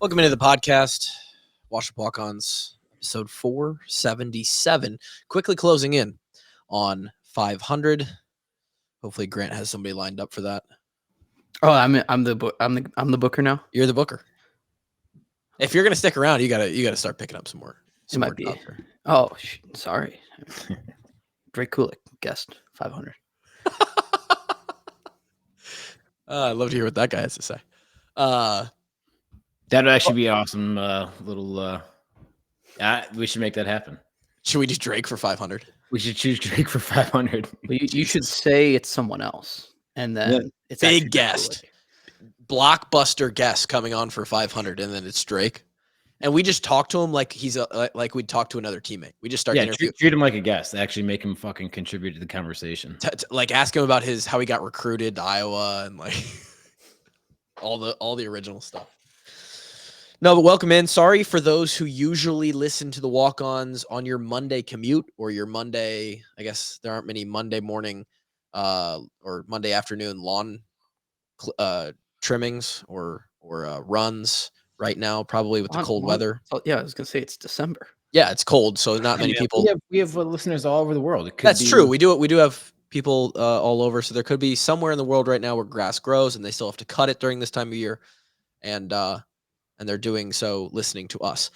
Welcome into the podcast. Walkons, episode 477. Quickly closing in on 500. Hopefully, Grant has somebody lined up for that. Oh, I'm the booker now. You're the booker. If you're gonna stick around, you gotta start picking up some more. It might be. Oh, sorry. Drake Kulik, guest 500. I'd love to hear what that guy has to say. That'd actually be awesome. Little. We should make that happen. Should we do Drake for 500? We should choose Drake for 500. Well, you should say it's someone else, and then it's big guest, blockbuster guest coming on for 500, and then it's Drake. And we just talk to him like he's like we'd talk to another teammate. We just start interviewing. Treat him like a guest. Actually, make him fucking contribute to the conversation. Like ask him about how he got recruited to Iowa and like all the original stuff. No, but welcome in. Sorry for those who usually listen to the Walk-Ons on your Monday commute or your Monday. I guess there aren't many Monday morning or Monday afternoon lawn trimmings or runs. Right now, probably with the cold weather. Oh, yeah, I was gonna say it's December. Yeah, it's cold, so not many people. We have listeners all over the world. That's true. We do have people all over. So there could be somewhere in the world right now where grass grows, and they still have to cut it during this time of year, and they're doing so listening to us.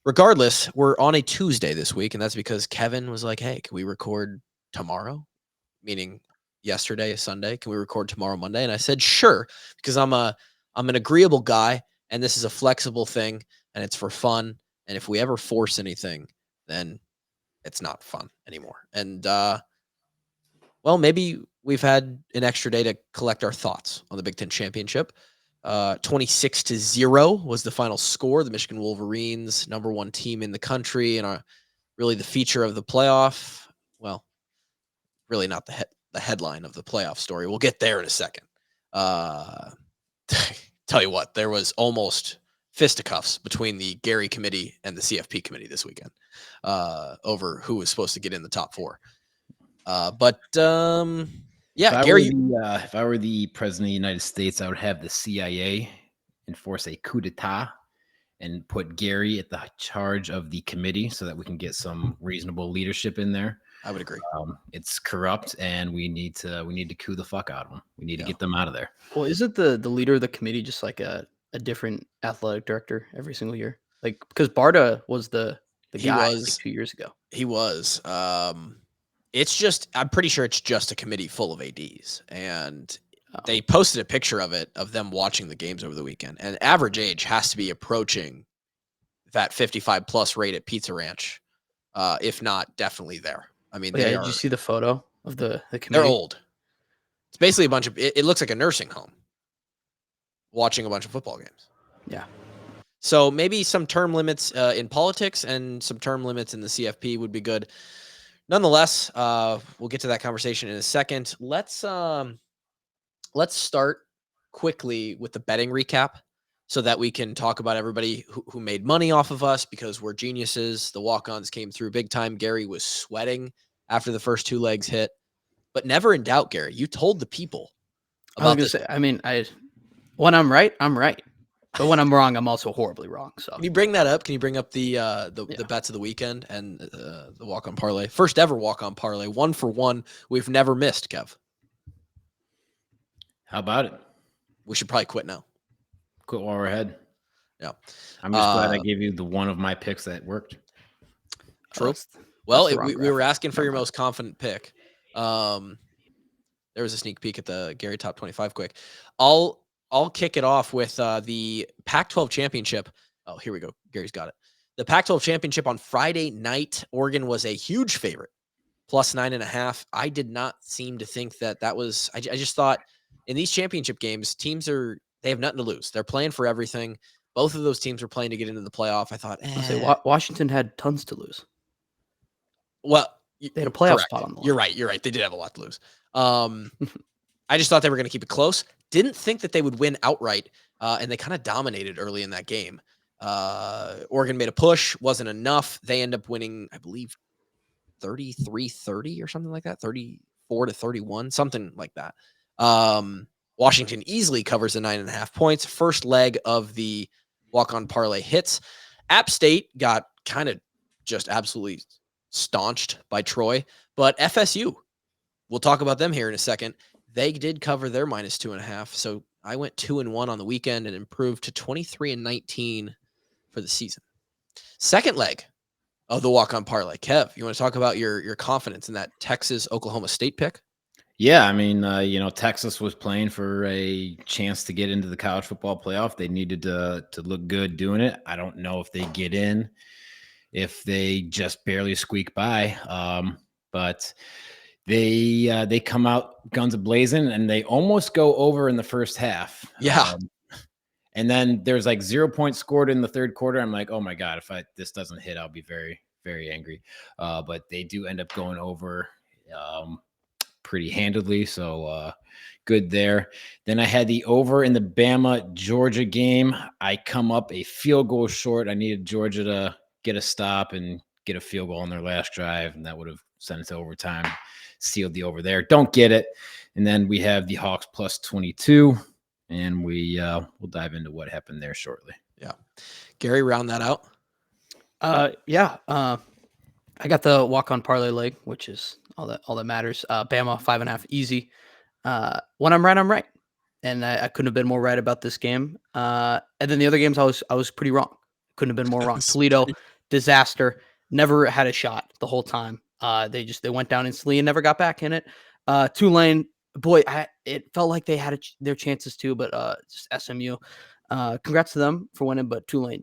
Regardless, we're on a Tuesday this week, and that's because Kevin was like, "Hey, can we record tomorrow?" Meaning yesterday is Sunday. Can we record tomorrow, Monday? And I said, "Sure," because I'm an agreeable guy. And this is a flexible thing, and it's for fun. And if we ever force anything, then it's not fun anymore. And, maybe we've had an extra day to collect our thoughts on the Big Ten Championship. 26-0 was the final score. The Michigan Wolverines, number one team in the country, and really the feature of the playoff. Well, really not the headline of the playoff story. We'll get there in a second. Tell you what, there was almost fisticuffs between the Gary committee and the CFP committee this weekend over who was supposed to get in the top four. Gary. If I were the president of the United States, I would have the CIA enforce a coup d'etat and put Gary at the charge of the committee so that we can get some reasonable leadership in there. I would agree. It's corrupt, and we need to coup the fuck out of them. We need to get them out of there. Well, isn't the leader of the committee just like a different athletic director every single year? Like because Barta was the guy like 2 years ago. He was. It's just I'm pretty sure it's just a committee full of ADs, and they posted a picture of them watching the games over the weekend. And average age has to be approaching that 55 plus rate at Pizza Ranch, if not definitely there. I mean, did you see the photo of the committee? They're old. It's basically a bunch of. It looks like a nursing home. Watching a bunch of football games. Yeah. So maybe some term limits in politics and some term limits in the CFP would be good. Nonetheless, we'll get to that conversation in a second. Let's start quickly with the betting recap so that we can talk about everybody who made money off of us because we're geniuses. The walk-ons came through big time. Gary was sweating after the first two legs hit, but never in doubt, Gary. You told the people about this. When I'm right, I'm right. But when I'm wrong, I'm also horribly wrong. So can you bring that up? Can you bring up the bets of the weekend and the walk-on parlay? First ever walk-on parlay, 1 for 1. We've never missed, Kev. How about it? We should probably quit now. Quit while we're ahead. Yeah. I'm just glad I gave you the one of my picks that worked. True. Well, we were asking for your most confident pick. There was a sneak peek at the Gary Top 25 quick. I'll kick it off with the Pac-12 championship. Oh, here we go. Gary's got it. The Pac-12 championship on Friday night. Oregon was a huge favorite, plus 9.5. I did not seem to think that was. I just thought in these championship games, teams they have nothing to lose. They're playing for everything. Both of those teams were playing to get into the playoff. I thought, Washington had tons to lose. Well, they had a playoff spot on the line. You're right. They did have a lot to lose. I just thought they were going to keep it close. Didn't think that they would win outright, and they kind of dominated early in that game. Oregon made a push, wasn't enough. They end up winning, I believe, 33-30 or something like that, 34-31, something like that. Washington easily covers the 9.5 points. First leg of the walk-on parlay hits. App State got kind of just absolutely staunched by Troy, but FSU, we'll talk about them here in a second. They did cover their -2.5. So I went 2-1 on the weekend and improved to 23-19 for the season. Second leg of the walk-on parlay. Kev, you want to talk about your confidence in that Texas-Oklahoma State pick? Yeah, I mean, Texas was playing for a chance to get into the college football playoff. They needed to look good doing it. I don't know if they get in, if they just barely squeak by. But they come out guns a-blazing, and they almost go over in the first half. Yeah. And then there's like 0 points scored in the third quarter. I'm like, oh my God, if this doesn't hit, I'll be very, very angry. But they do end up going over pretty handedly. So good there. Then I had the over in the Bama-Georgia game. I come up a field goal short. I needed Georgia to get a stop and get a field goal on their last drive, and that would have sent it to overtime, sealed the over there. Don't get it. And then we have the Hawks plus 22. And we'll dive into what happened there shortly. Yeah. Gary, round that out. Yeah. I got the walk-on parlay leg, which is all that matters. Bama 5.5 easy. When I'm right, I'm right. And I couldn't have been more right about this game. And then the other games I was pretty wrong. Couldn't have been more wrong. Toledo, disaster. Never had a shot the whole time. They went down instantly and never got back in it. Tulane, boy, it felt like they had their chances too, but just SMU. Congrats to them for winning, but Tulane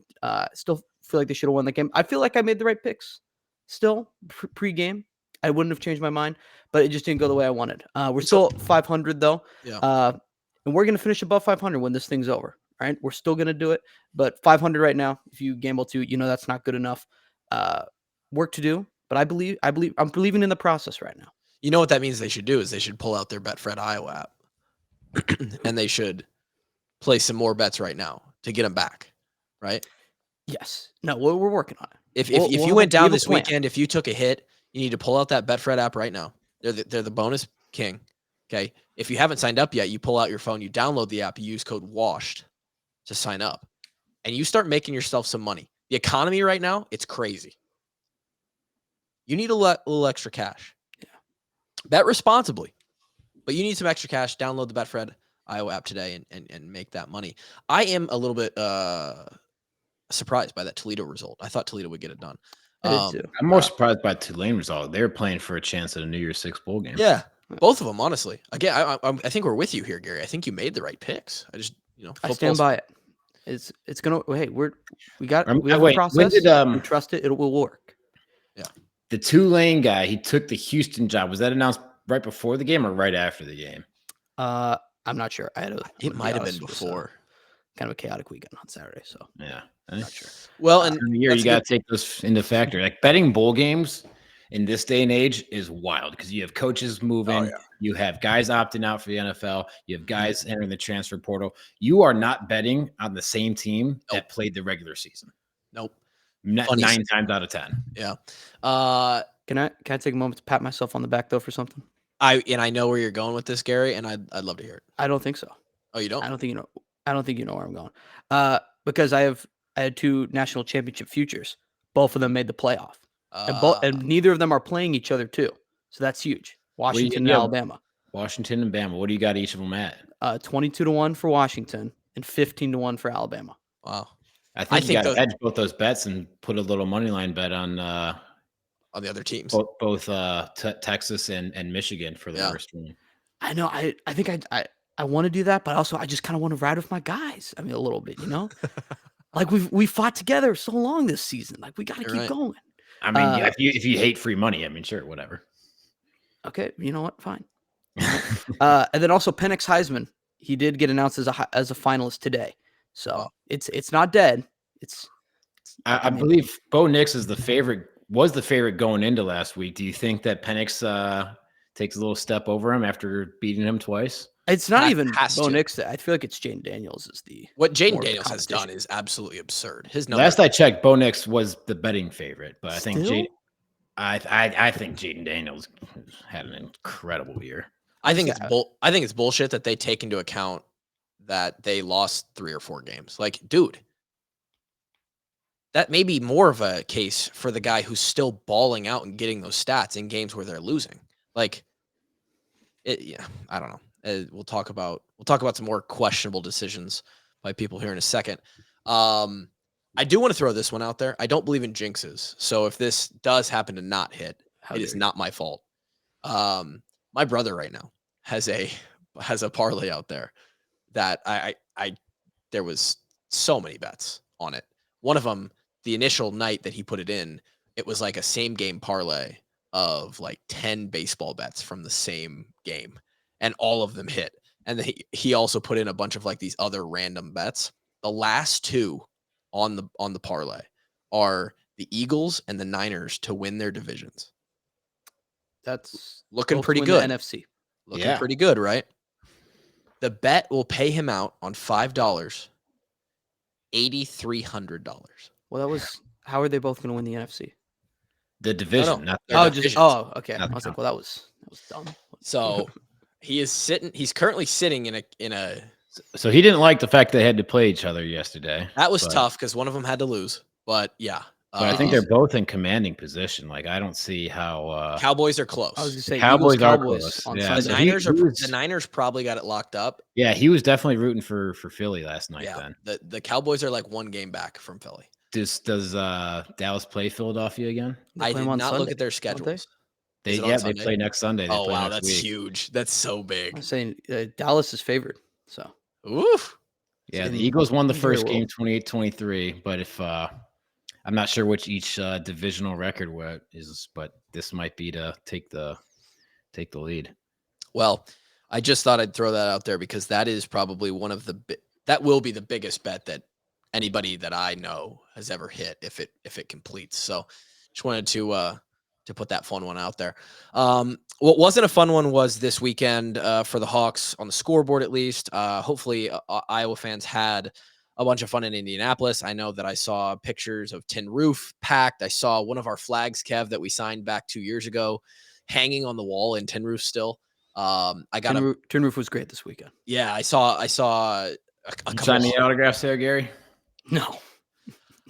still feel like they should have won the game. I feel like I made the right picks still pre-game. I wouldn't have changed my mind, but it just didn't go the way I wanted. We're still 500 though. Yeah. And we're going to finish above 500 when this thing's over. All right. We're still going to do it, but 500 right now, if you gamble to, that's not good enough. Work to do, but I'm believing in the process right now. You know what that means they should do is they should pull out their Betfred Iowa app and they should play some more bets right now to get them back. Right. Yes. No, we're working on it. If you went down this weekend, if you took a hit, you need to pull out that Betfred app right now. They're the bonus king. Okay. If you haven't signed up yet, you pull out your phone, you download the app, you use code WASHED to sign up, and you start making yourself some money. The economy right now, it's crazy. You need a little extra cash. Yeah. Bet responsibly, but you need some extra cash. Download the Betfred Iowa app today and make that money. I am a little bit surprised by that Toledo result. I thought Toledo would get it done. I did too. I'm more surprised by Tulane result. They're playing for a chance at a New Year's Six bowl game. Yeah, both of them, honestly. Again, I think we're with you here, Gary. I think you made the right picks. I just, I stand by it. It's gonna. Hey, we have a process. We trust it. It will work. Yeah. The Tulane guy, he took the Houston job. Was that announced right before the game or right after the game? I'm not sure. It might have been before. Kind of a chaotic weekend on Saturday, so yeah, I'm not sure. Well, and you got to take those into factor. Like betting bowl games in this day and age is wild because you have coaches moving, you have guys opting out for the NFL, you have guys entering the transfer portal. You are not betting on the same team that played the regular season. Nope. 9 times out of 10. Yeah. Can I take a moment to pat myself on the back though for something? I know where you're going with this, Gary, and I'd love to hear it. I don't think so. Oh, you don't? I don't think you know where I'm going. Because I had 2 national championship futures. Both of them made the playoff. And neither of them are playing each other too. So that's huge. Washington and Alabama. Washington and Bama. What do you got each of them at? 22-1 for Washington and 15-1 for Alabama. Wow. I think you got to hedge both those bets and put a little money line bet on the other teams. Both Texas and Michigan for the first one. I know. I think I want to do that, but also I just kind of want to ride with my guys. I mean, a little bit, like we fought together so long this season. Like we got to keep going. I mean, if you hate free money, I mean, sure, whatever. Okay, you know what? Fine. And then also Penix Heisman, he did get announced as a finalist today, so it's not dead. I believe Bo Nix was the favorite going into last week. Do you think that Penix takes a little step over him after beating him twice? It's not even Bo Nix. I feel like it's Jaden Daniels what Jaden Daniels has done is absolutely absurd. His numbers. Last I checked, Bo Nix was the betting favorite, but I think Jaden Daniels had an incredible year. I think it's bullshit that they take into account that they lost 3 or 4 games. Like, dude, that may be more of a case for the guy who's still balling out and getting those stats in games where they're losing. Like, yeah, I don't know. We'll talk about some more questionable decisions by people here in a second. I do want to throw this one out there. I don't believe in jinxes. So if this does happen to not hit, it is not my fault. My brother right now has a parlay out there that there was so many bets on it. One of them, the initial night that he put it in, it was like a same game parlay of like 10 baseball bets from the same game, and all of them hit. And then he also put in a bunch of like these other random bets. The last two on the parlay are the Eagles and the Niners to win their divisions. That's looking pretty good. The NFC. Looking pretty good, right? The bet will pay him out on $5, $8,300. Well, that was how are they both going to win the NFC? The division, not okay. I was like, well, that was dumb. So he's currently sitting in a. So he didn't like the fact they had to play each other yesterday. That was tough because one of them had to lose. But yeah. But I think they're both in commanding position. Like, I don't see how Cowboys are close. I was gonna say Cowboys are close. On yeah. Sunday. The Niners probably got it locked up. Yeah, he was definitely rooting for Philly last night. Yeah, then the Cowboys are like one game back from Philly. Does Dallas play Philadelphia again? I did not look at their schedules. They play next Sunday. Oh wow, that's huge. That's so big. I'm saying Dallas is favored. So oof. Yeah, the Eagles won the first game 28-23, but if I'm not sure which each divisional record is, but this might be to take the lead. Well, I just thought I'd throw that out there because that is probably one of that will be the biggest bet that anybody that I know has ever hit if it completes. So just wanted to put that fun one out there. What wasn't a fun one was this weekend for the Hawks on the scoreboard, at least. Hopefully Iowa fans had a bunch of fun in Indianapolis. I know that I saw pictures of Tin Roof packed. I saw one of our flags, Kev, that we signed back 2 years ago, hanging on the wall in Tin Roof still. Tin Roof was great this weekend. Yeah, I saw a couple. Sign the autographs there, Gary? No.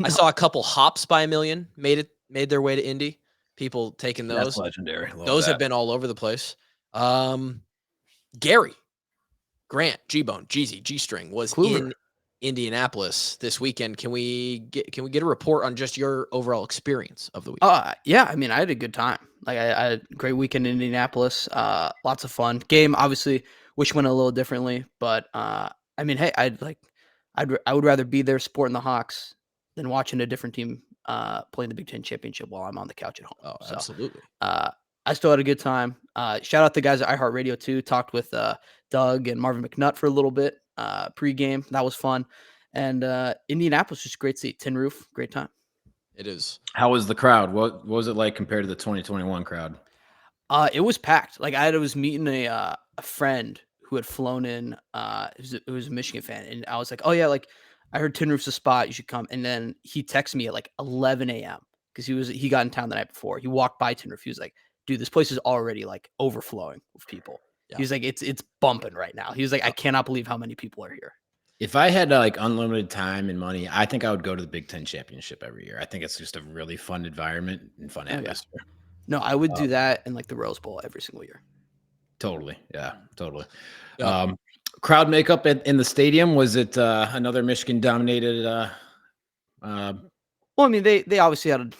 I saw a couple hops by a million made their way to Indy. People taking those. That's legendary. Those have been all over the place. Gary Grant, G-Bone, Jeezy, G-String was in Indianapolis this weekend. Can we get a report on just your overall experience of the week? Yeah, I mean, I had a good time. Like I had a great weekend in Indianapolis. Lots of fun. Game obviously wish went a little differently, but I mean, hey, I would rather be there supporting the Hawks than watching a different team playing the Big Ten championship while I'm on the couch at home. Oh, so, absolutely. I still had a good time. Shout out the guys at iHeartRadio too. Talked with Doug and Marvin McNutt for a little bit pregame. That was fun. And Indianapolis was great to see. Tin Roof, great time. It is. How was the crowd? What was it like compared to the 2021 crowd? It was packed. Like I was meeting a friend who had flown in. Who was a Michigan fan, and I was like, "Oh yeah, like I heard Tin Roof's a spot. You should come." And then he texted me at like 11 a.m. because he got in town the night before. He walked by Tin Roof. He was like, "Dude, this place is already like overflowing with people." Yeah. He was like, "It's bumping right now." He was like, "I cannot believe how many people are here." If I had like unlimited time and money, I think I would go to the Big Ten championship every year. I think it's just a really fun environment and fun atmosphere. Yeah. No, I would do that in like the Rose Bowl every single year. Totally. Yeah, totally. Yeah. Crowd makeup in the stadium, was it another Michigan dominated? Well, I mean, they obviously had,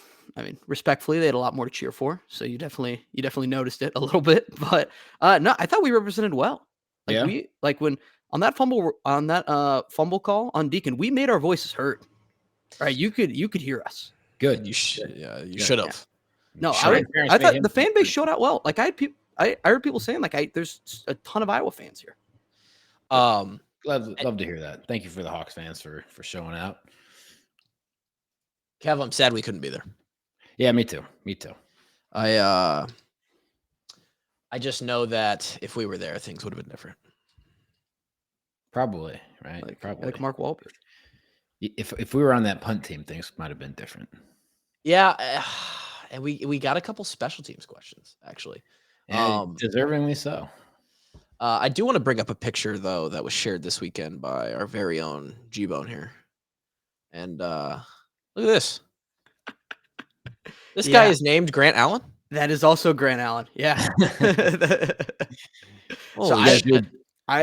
respectfully, they had a lot more to cheer for. So you definitely noticed it a little bit, but no, I thought we represented well. When on that fumble call on Deacon, we made our voices heard. Right, you could hear us. Good. You should have. Yeah. No, I thought the fan base showed out well. Like I heard people saying like there's a ton of Iowa fans here. Love to hear that. Thank you for the Hawks fans for showing out. Kev, I'm sad we couldn't be there. Yeah, me too. I just know that if we were there, things would have been different. Probably, right? Probably. Like Mark Wahlberg. If we were on that punt team, things might have been different. Yeah, and we got a couple special teams questions actually. Deservingly so. I do want to bring up a picture though that was shared this weekend by our very own G-Bone here, and let Look at this. This guy Yeah. is named Grant Allen. That is also Grant Allen. Yeah. So Holy You guys shit. did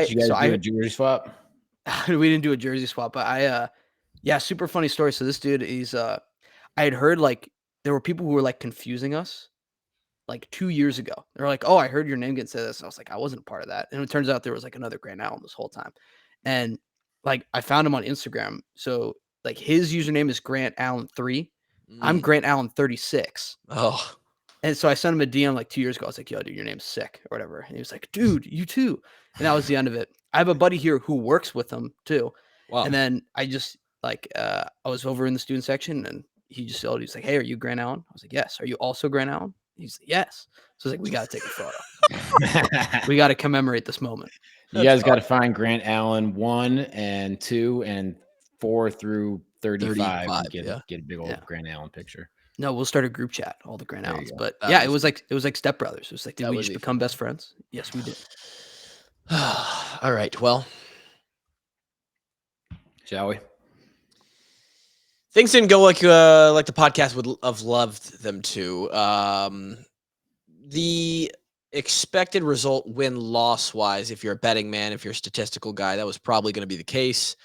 you guys do a jewelry swap? we didn't do a jersey swap, but yeah, super funny story. So this dude, I had heard like there were people who were like confusing us like 2 years ago. They're like, "Oh, I heard your name get said this." And I was like, "I wasn't a part of that." And it turns out there was like another Grant Allen this whole time. And like I found him on Instagram. So like his username is Grant Allen 3. I'm Mm. Grant Allen 36. Oh, And so I sent him a DM like 2 years ago. I was like, "Yo, dude, your name's sick," or whatever. And he was like, "Dude, you too." And that was the end of it. I have a buddy here who works with him too. wow. And then I just like I was over in the student section and he just yelled, he's like, "Hey, are you Grant Allen?" I was like, "Yes." "Are you also Grant Allen?" He's like, "Yes." So I was like, "We gotta take a photo. We gotta commemorate this moment." You guys got to find Grant Allen 1 and 2 and 4 through 35 and get a big old Grant Allen picture. No, we'll start a group chat, all the Grant There you Allens. go. But That yeah, would it was like stepbrothers. It was like, did That we would just be become best friends? Yes, we did. All right. Well, Shall we? things didn't go like the podcast would have loved them to. The expected result win-loss wise, if you're a betting man, if you're a statistical guy, that was probably going to be the case.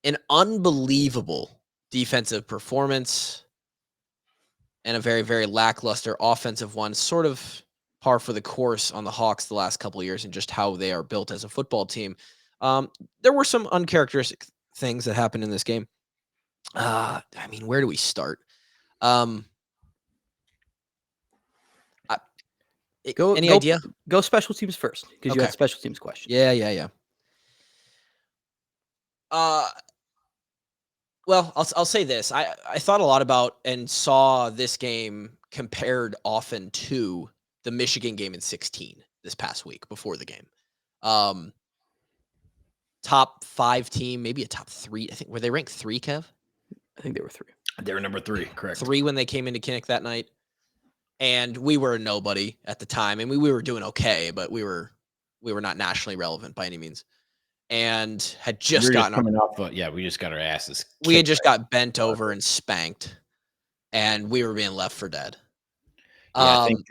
An unbelievable defensive performance and a very, very lackluster offensive one, sort of par for the course on the Hawks the last couple of years and just how they are built as a football team. There were some uncharacteristic things that happened in this game. I mean, where do we start? Any idea? Go special teams first because you had special teams questions. Yeah. Well, I'll say this. I thought a lot about and saw this game compared often to the Michigan game in 16 this past week before the game. Top 5 team, maybe a top 3. I think were they ranked 3, Kev? I think they were 3. They were number 3, correct. 3 when they came into Kinnick that night. And we were a nobody at the time. I mean, we were doing okay, but we were not nationally relevant by any means. And had just gotten coming off we just got our asses. We had just got bent over and spanked, and we were being left for dead. I think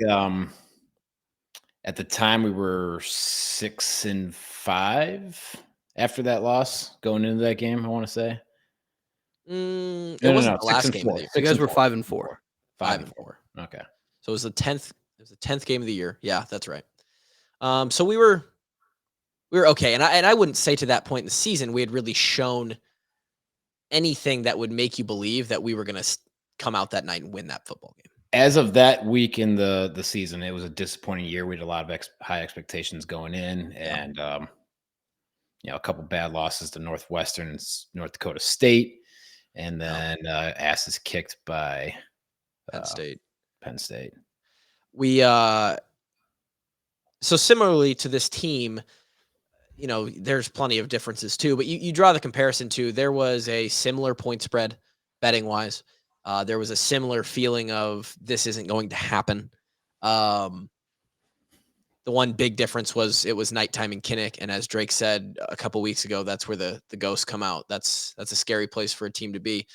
at the time we were 6-5 after that loss going into that game. I want to say it wasn't the last game of the year. You guys were 5-4. 5-4. Okay, so it was the 10th. It was the 10th game of the year. Yeah, that's right. So we were okay, and I wouldn't say to that point in the season we had really shown anything that would make you believe that we were going to come out that night and win that football game. As of that week in the season, it was a disappointing year. We had a lot of high expectations going in, and a couple bad losses to Northwestern and North Dakota State, and then asses kicked by Penn State. We so similarly to this team, there's plenty of differences too, but you draw the comparison to there was a similar point spread betting wise. There was a similar feeling of this isn't going to happen. The one big difference was it was nighttime in Kinnick, and as Drake said a couple weeks ago, that's where the ghosts come out. That's a scary place for a team to be.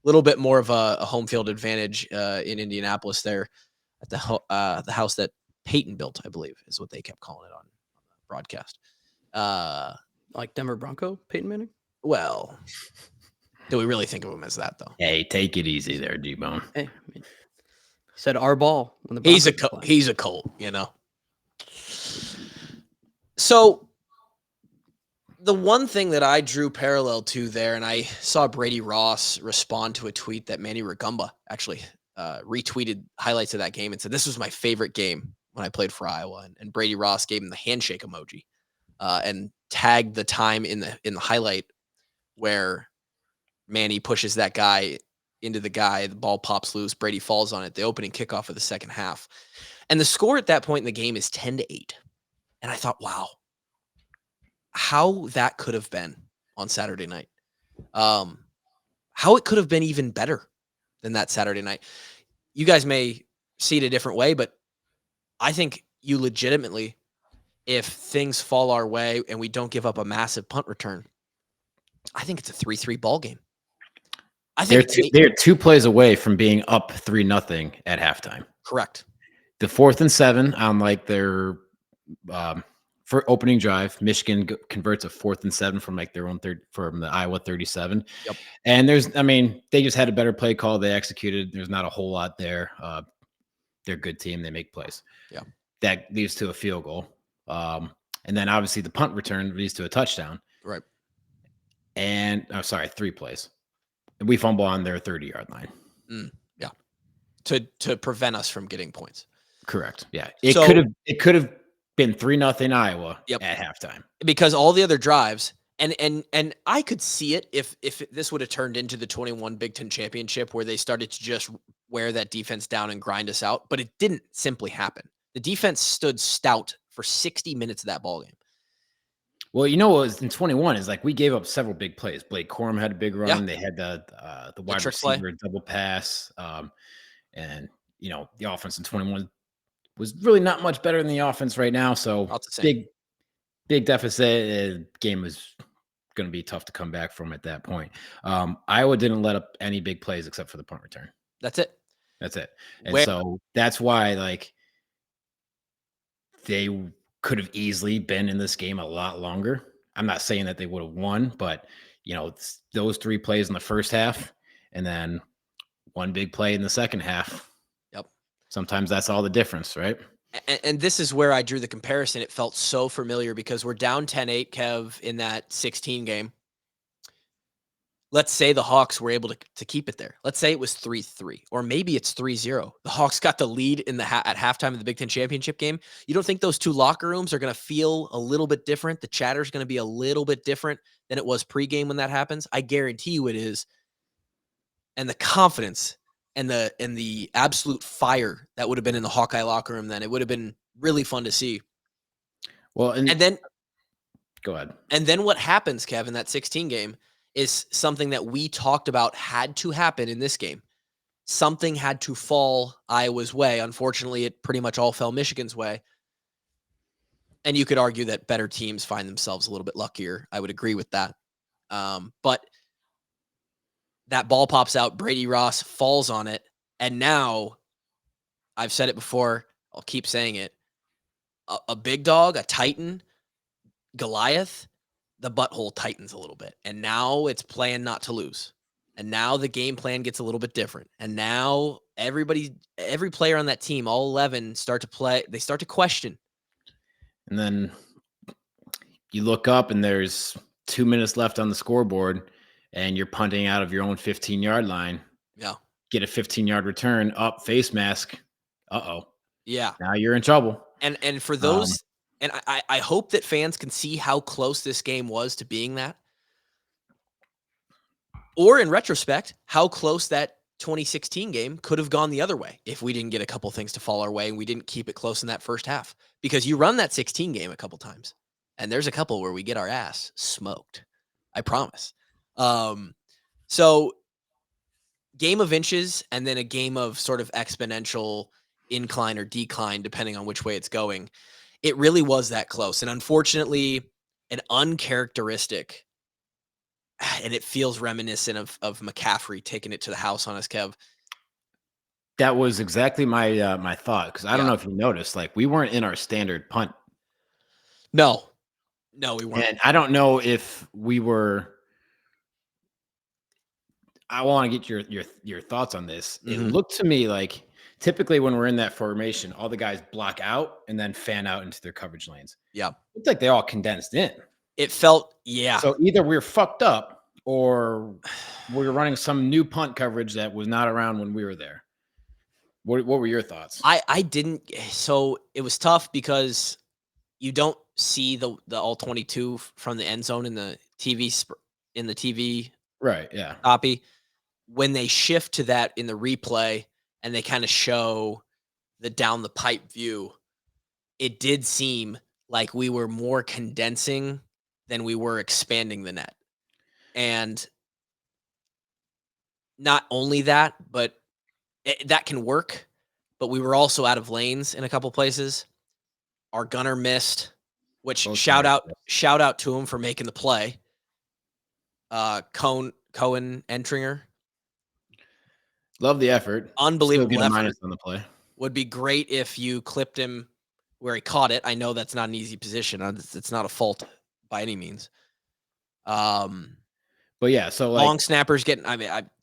A little bit more of a home field advantage in Indianapolis there at the house that Peyton built, I believe, is what they kept calling it on the broadcast. Like Denver Bronco, Peyton Manning? Well, do we really think of him as that though? Hey, take it easy there, D-Bone. Hey, I mean, he said our ball when the He's a Colt, So the one thing that I drew parallel to there, and I saw Brady Ross respond to a tweet that Manny Rugumba actually retweeted highlights of that game and said, "This was my favorite game when I played for Iowa." And Brady Ross gave him the handshake emoji and tagged the time in the highlight where Manny pushes that guy into the guy, the ball pops loose, Brady falls on it, the opening kickoff of the second half. And the score at that point in the game is 10-8. And I thought, wow, how that could have been on Saturday night. How it could have been even better than that Saturday night. You guys may see it a different way, but I think you legitimately, if things fall our way and we don't give up a massive punt return, I think it's a 3-3 ball game. I think They're 2 plays away from being up 3-0 at halftime. correct. The 4th and 7 on like their for opening drive, Michigan converts a 4th and 7 from like their own from the Iowa 37. Yep. And they just had a better play call. They executed. There's not a whole lot there. They're a good team. They make plays. Yeah. That leads to a field goal. And then obviously the punt return leads to a touchdown. Right. And 3 plays. And we fumble on their 30-yard line. Yeah. To prevent us from getting points. Correct. Yeah. It So- could have been 3-0 Iowa Yep. at halftime. Because all the other drives, and I could see it if this would have turned into the 21 Big Ten championship where they started to just wear that defense down and grind us out, but it didn't simply happen. The defense stood stout for 60 minutes of that ball game. Well, you know what was in 21 is like we gave up several big plays. Blake Corum had a big run. Yeah. They had the wide trick play. receiver double pass. And the offense in 21 was really not much better than the offense right now. So About the same. big deficit. Game was going to be tough to come back from at that point. Iowa didn't let up any big plays except for the punt return. That's it. That's it. And Where- so that's why like they could have easily been in this game a lot longer. I'm not saying that they would have won, but it's those 3 plays in the first half and then one big play in the second half. Yep. Sometimes that's all the difference, right? And this is where I drew the comparison. It felt so familiar because we're down 10-8, Kev, in that 16 game. Let's say the Hawks were able to keep it there. Let's say it was 3-3, or maybe it's 3-0. The Hawks got the lead at halftime of the Big Ten championship game. You don't think those 2 locker rooms are going to feel a little bit different? The chatter's going to be a little bit different than it was pregame when that happens? I guarantee you it is. And the confidence and the absolute fire that would have been in the Hawkeye locker room then, it would have been really fun to see. Well, And then go ahead. And then what happens, Kevin, that 16 game is something that we talked about had to happen in this game. Something had to fall Iowa's way. Unfortunately, it pretty much all fell Michigan's way. And you could argue that better teams find themselves a little bit luckier. I would agree with that. But that ball pops out. Brady Ross falls on it. And now, I've said it before, I'll keep saying it. A big dog, a Titan, Goliath, the butthole tightens a little bit. And now it's playing not to lose. And now the game plan gets a little bit different. And now every player on that team, all 11, start to play. They start to question. And then you look up and there's 2 minutes left on the scoreboard and you're punting out of your own 15-yard line. Yeah. Get a 15-yard return up, face mask. Uh-oh. Yeah. Now you're in trouble. And for those, and I hope that fans can see how close this game was to being that. Or in retrospect, how close that 2016 game could have gone the other way if we didn't get a couple things to fall our way and we didn't keep it close in that first half. Because you run that 16 game a couple times, and there's a couple where we get our ass smoked. I promise. So game of inches and then a game of sort of exponential incline or decline, depending on which way it's going. It really was that close. And unfortunately, an uncharacteristic, and it feels reminiscent of McCaffrey taking it to the house on us, Kev. That was exactly my my thought, because I don't know if you noticed, like we weren't in our standard punt. No, we weren't. And I don't know if we were. I want to get your thoughts on this. It looked to me like typically when we're in that formation, all the guys block out and then fan out into their coverage lanes. Yeah. It's like they all condensed in. It felt, yeah. So either we're fucked up or we're running some new punt coverage that was not around when we were there. What were your thoughts? I didn't. So it was tough because you don't see the all 22 from the end zone in the TV Right. Yeah. copy. When they shift to that in the replay and they kind of show the down the pipe view, it did seem like we were more condensing than we were expanding the net. And not only that, but that can work, but we were also out of lanes in a couple places. Our gunner missed, which Both shout sides, out to him for making the play. Cohen Entringer Love the effort. Still Unbelievable get a effort. minus on the play. Would be great if you clipped him where he caught it. I know that's not an easy position. It's not a fault by any means. But yeah, so like Long snappers getting,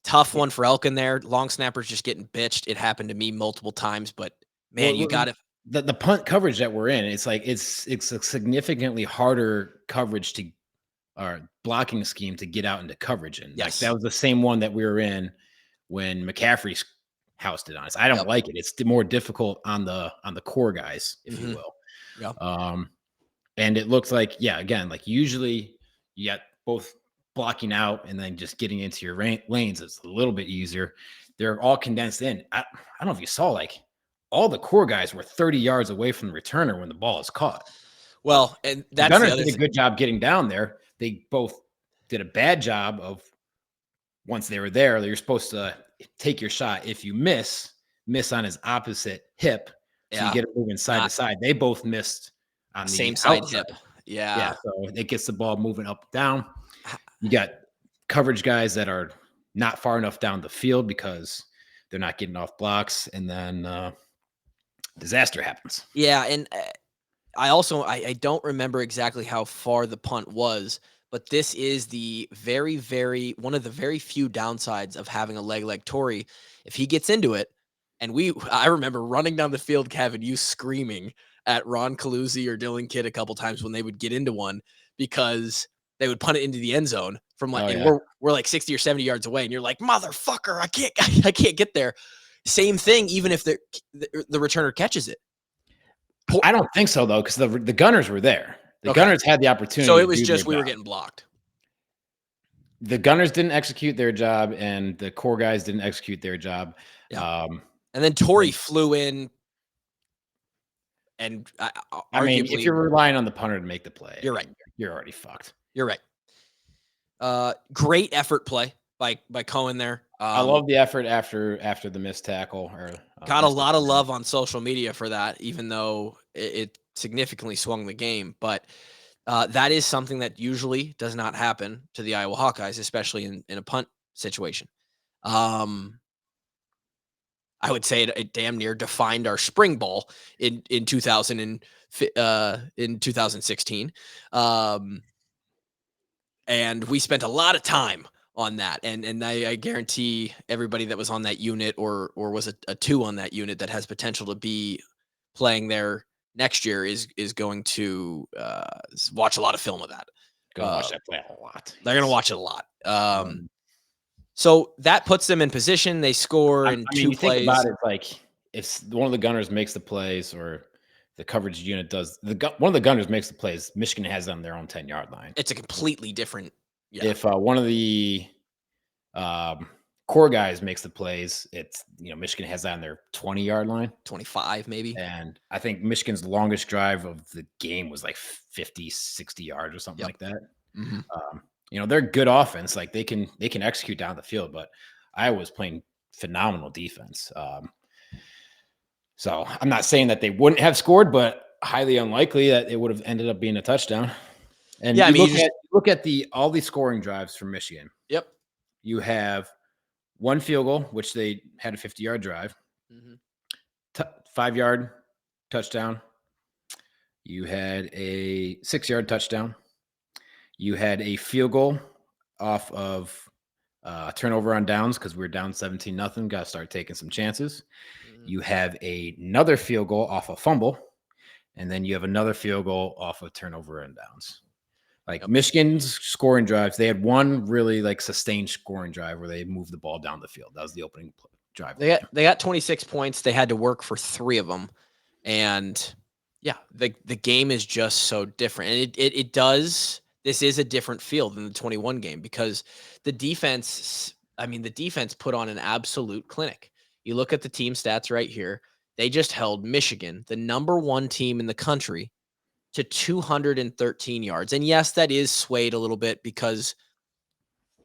tough one for Elkin there. Long snappers just getting bitched. It happened to me multiple times, but man, you got to. The punt coverage that we're in, it's like it's a significantly harder coverage to or blocking scheme to get out into coverage in. Like Yes. that was the same one that we were in when McCaffrey housed it on us. I don't like it. It's more difficult on the core guys, if you will. Yeah. And it looks like, yeah, again, like usually you got both blocking out and then just getting into your lanes. It's a little bit easier. They're all condensed in. I don't know if you saw, like all the core guys were 30 yards away from the returner when the ball is caught. Well, and that's the Gunners the other did a good job getting down there. They both did a bad job of once they were there. You're supposed to take your shot. If you miss on his opposite hip, so you get it moving side to side. They both missed on the same side outside. hip. Yeah. So it gets the ball moving up down. You got coverage guys that are not far enough down the field because they're not getting off blocks, and then disaster happens. Yeah, and I don't remember exactly how far the punt was, but this is the very, very one of the very few downsides of having a leg like Torrey. If he gets into it, and I remember running down the field, Kevin, you screaming at Ron Caluzzi or Dylan Kidd a couple times when they would get into one because they would punt it into the end zone from we're like 60 or 70 yards away, and you're like, motherfucker, I can't get there. Same thing, even if the returner catches it. I don't think so though, because the Gunners were there. The Gunners had the opportunity. So it was just we were getting blocked. The Gunners didn't execute their job, and the core guys didn't execute their job. Yeah. And then Torrey flew in, and I mean, if you're relying on the punter to make the play, you're right. You're already fucked. You're right. Great effort play by Cohen there. I love the effort after the missed tackle. Got a lot of love on social media for that, even though it significantly swung the game. But that is something that usually does not happen to the Iowa Hawkeyes, especially in a punt situation. I would say it damn near defined our spring ball in 2016. And we spent a lot of time on that. And I guarantee everybody that was on that unit or was a 2 on that unit that has potential to be playing there next year is going to watch a lot of film of that. Watch that play a lot. They're going to watch it a lot. So that puts them in position. They score in 2 plays. Think about it, like if one of the Gunners makes the plays or the coverage unit does, one of the Gunners makes the plays, Michigan has them on their own 10-yard line. It's a completely different. Yeah. If one of the core guys makes the plays, it's Michigan has that on their 20-yard line, 25 maybe. And I think Michigan's longest drive of the game was like 50, 60 yards or something like that. Mm-hmm. They're good offense. Like they can execute down the field, but Iowa's playing phenomenal defense. So I'm not saying that they wouldn't have scored, but highly unlikely that it would have ended up being a touchdown. And look at all the scoring drives from Michigan. Yep. You have one field goal, which they had a 50-yard drive, 5-yard touchdown. You had a 6-yard touchdown. You had a field goal off of turnover on downs because we were down 17-0. Got to start taking some chances. You have another field goal off a fumble, and then you have another field goal off of turnover and downs. Like Michigan's scoring drives, they had one really like sustained scoring drive where they moved the ball down the field. That was the opening drive. They got 26 points. They had to work for 3 of them, and yeah, the game is just so different, and it does. This is a different field than the 21 game because the defense put on an absolute clinic. You look at the team stats right here. They just held Michigan, the number 1 team in the country, to 213 yards. And yes, that is swayed a little bit because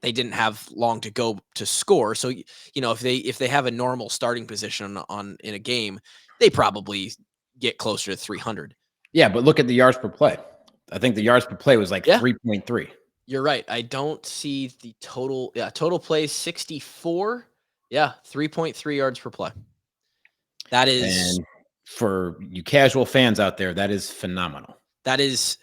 they didn't have long to go to score. So, if they have a normal starting position in a game, they probably get closer to 300. Yeah, but look at the yards per play. I think the yards per play was like 3.3. You're right. I don't see the total. Yeah, total plays 64. Yeah, 3.3 yards per play. That is And for you casual fans out there, that is phenomenal. that is,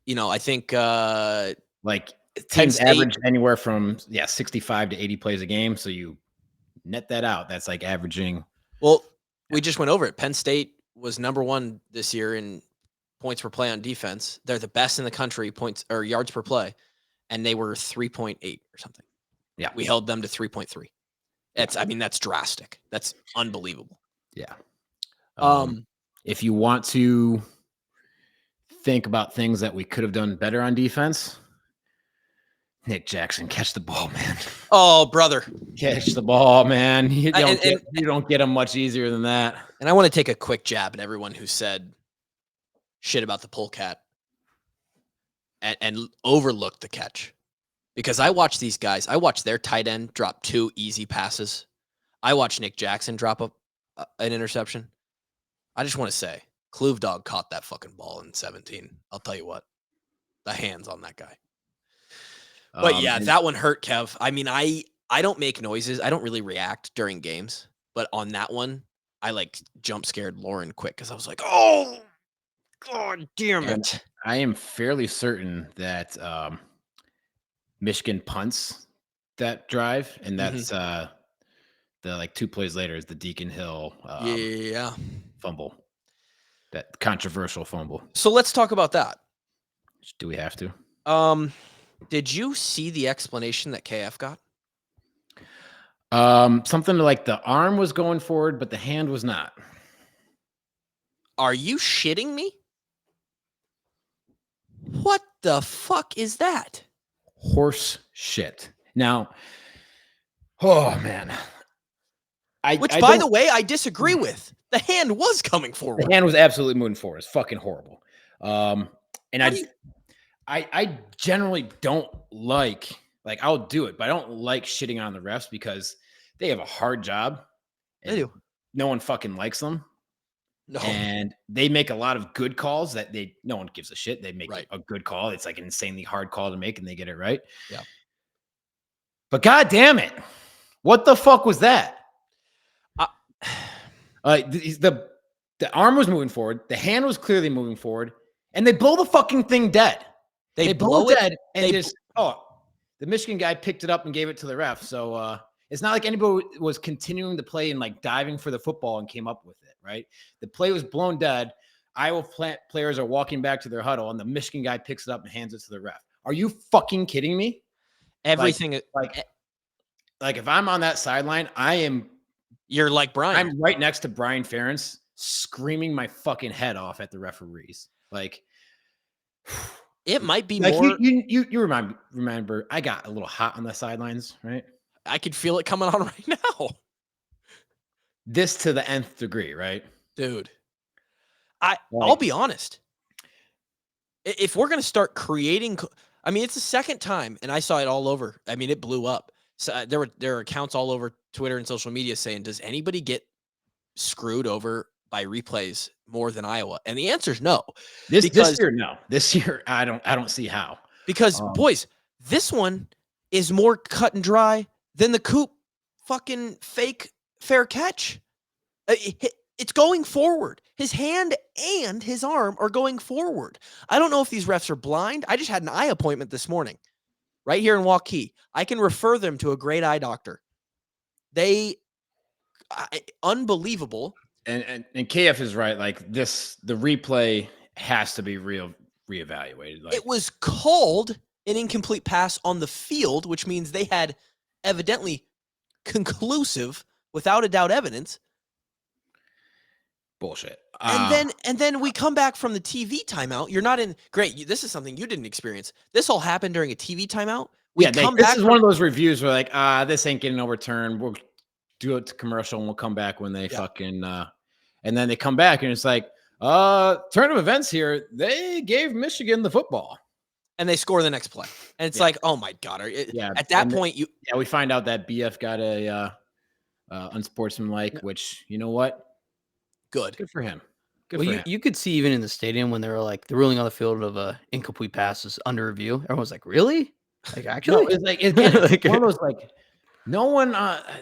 I think Like Penn teams State, average anywhere from 65 to 80 plays a game. So you net that out. That's like averaging. well, we just went over it. Penn State was number 1 this year in points per play on defense. They're the best in the country, points or yards per play, and they were 3.8 or something. Yeah. We held them to 3.3. That's drastic. That's unbelievable. Yeah. Um, If you want to think about things that we could have done better on defense, Nick Jackson, catch the ball, man. Oh, brother. Catch the ball, man. You And- don't get them much easier than that. And I want to take a quick jab at everyone who said shit about the polecat and overlooked the catch. Because I watch these guys. I watch their tight end drop 2 easy passes. I watch Nick Jackson drop an interception. I just want to say, Kluve Dog caught that fucking ball in 17. I'll tell you what. The hands on that guy. But yeah, that one hurt, Kev. I don't make noises. I don't really react during games. But on that one, I jump scared Lauren quick because I was like, oh, God damn it. I am fairly certain that Michigan punts that drive, and that's the 2 plays later is the Deacon Hill fumble, that controversial fumble. So let's talk about that. Do we have to? Did you see the explanation that KF got? Something like the arm was going forward, but the hand was not. Are you shitting me? What the fuck is that? Horse shit. Now, oh man. By the way, I disagree with. The hand was coming forward. The hand was absolutely moving forward. It's fucking horrible. And I generally don't like I'll do it, but I don't like shitting on the refs because they have a hard job. They do. No one fucking likes them. No. And they make a lot of good calls that no one gives a shit. They make Right. a good call. It's like an insanely hard call to make, and they get it right. Yeah. But god damn it, what the fuck was that? The arm was moving forward. The hand was clearly moving forward, and they blow the fucking thing dead. They blow it dead, and the Michigan guy picked it up and gave it to the ref. So it's not like anybody was continuing the play and diving for the football and came up with it, right? The play was blown dead. Iowa players are walking back to their huddle, and the Michigan guy picks it up and hands it to the ref. Are you fucking kidding me? Everything. If I'm on that sideline, You're like Brian. I'm right next to Brian Ferentz, screaming my fucking head off at the referees. It might be more. You remember I got a little hot on the sidelines, right? I could feel it coming on right now. This to the nth degree, right? Dude. I'll be honest. If we're going to start creating, it's the second time, and I saw it all over. It blew up. So there are accounts all over Twitter and social media saying, does anybody get screwed over by replays more than Iowa? And the answer is no. This year, no. This year, I don't see how. Because boys, this one is more cut and dry than the Coop fucking fake fair catch. It's going forward. His hand and his arm are going forward. I don't know if these refs are blind. I just had an eye appointment this morning right here in Waukee. I can refer them to a great eye doctor. Unbelievable. And KF is right. The replay has to be reevaluated. It was called an incomplete pass on the field, which means they had evidently conclusive, without a doubt, evidence. Bullshit. And then we come back from the TV timeout. You're not in great. This is something you didn't experience. This all happened during a TV timeout. This is one of those reviews where this ain't getting overturned. We'll do it to commercial and we'll come back when they fucking and then they come back and it's turn of events here. They gave Michigan the football. And they score the next play. And it's oh my God. At that point, we find out that BF got a unsportsmanlike, which, you know what? Good for him. You could see even in the stadium when they were the ruling on the field of incomplete passes under review. Everyone was like, really? Actually? No, it's one of those No one